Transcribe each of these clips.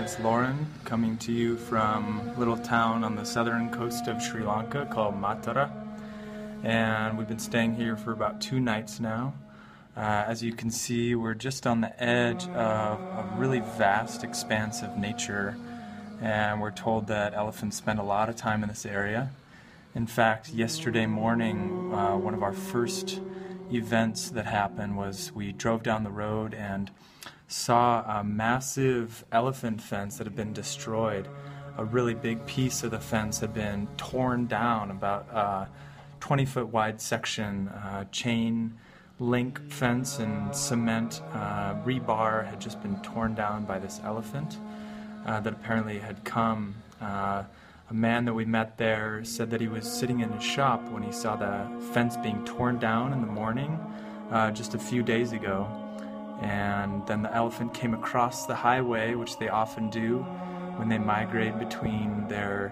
is Lauren, coming to you from a little town on the southern coast of Sri Lanka called Matara. And we've been staying here for about 2 nights now. As you can see, we're just on the edge of a really vast expanse of nature, and we're told that elephants spend a lot of time in this area. In fact, yesterday morning, one of our first events that happened was we drove down the road and saw a massive elephant fence that had been destroyed. A really big piece of the fence had been torn down, about a 20-foot wide section, chain link fence and cement rebar had just been torn down by this elephant that apparently had come. A man that we met there said that he was sitting in his shop when he saw the fence being torn down in the morning just a few days ago. And then the elephant came across the highway, which they often do when they migrate between their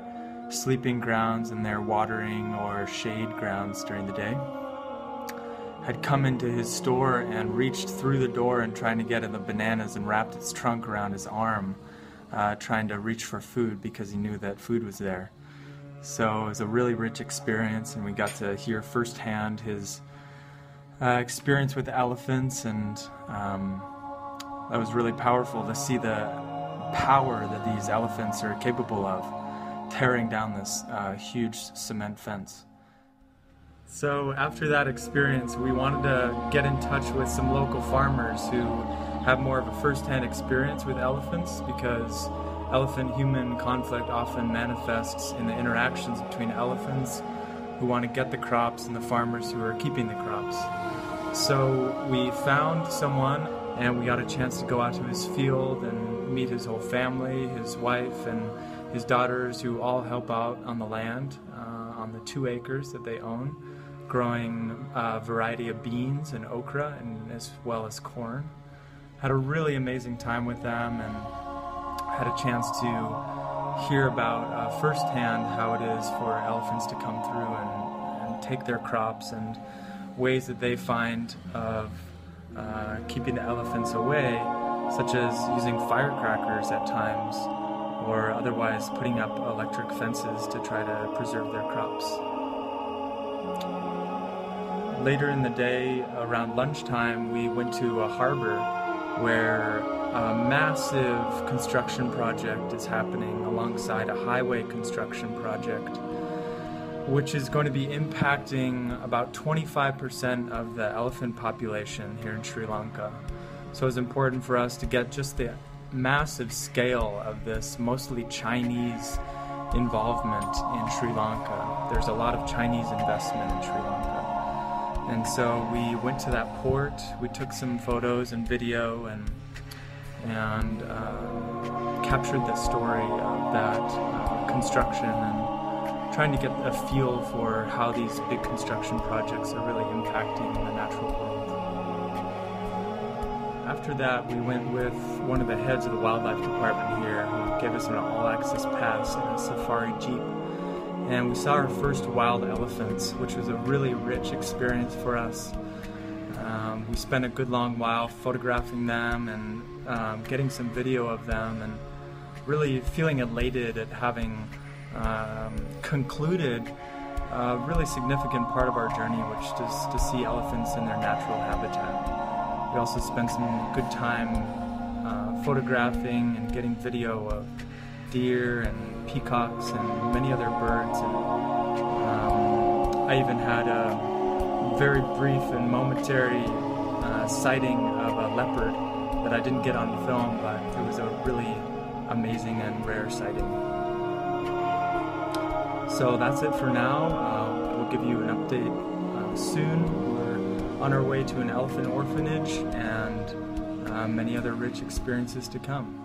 sleeping grounds and their watering or shade grounds during the day. Had come into his store and reached through the door and trying to get at the bananas and wrapped its trunk around his arm, trying to reach for food because he knew that food was there. So it was a really rich experience, and we got to hear firsthand his experience with elephants, and that was really powerful to see the power that these elephants are capable of, tearing down this huge cement fence. So after that experience, we wanted to get in touch with some local farmers who have more of a first-hand experience with elephants, because elephant-human conflict often manifests in the interactions between elephants who want to get the crops and the farmers who are keeping the crops. So we found someone, and we got a chance to go out to his field and meet his whole family, his wife and his daughters, who all help out on the land, on the 2 acres that they own, growing a variety of beans and okra, and as well as corn. Had a really amazing time with them, and had a chance to hear about firsthand how it is for elephants to come through and take their crops, and ways that they find of keeping the elephants away, such as using firecrackers at times, or otherwise putting up electric fences to try to preserve their crops. Later in the day, around lunchtime, we went to a harbor where a massive construction project is happening alongside a highway construction project, which is going to be impacting about 25% of the elephant population here in Sri Lanka. So it's important for us to get just the massive scale of this mostly Chinese involvement in Sri Lanka. There's a lot of Chinese investment in Sri Lanka. And so we went to that port, we took some photos and video and captured the story of that construction, and trying to get a feel for how these big construction projects are really impacting the natural world. After that, we went with one of the heads of the wildlife department here, who gave us an all-access pass in a safari jeep. And we saw our first wild elephants, which was a really rich experience for us. We spent a good long while photographing them and getting some video of them, and really feeling elated at having concluded a really significant part of our journey, which is to see elephants in their natural habitat. We also spent some good time photographing and getting video of deer and peacocks and many other birds. And I even had a very brief and momentary sighting of a leopard that I didn't get on film, but it was a really amazing and rare sighting. So that's it for now. We'll give you an update soon. We're on our way to an elephant orphanage, and many other rich experiences to come.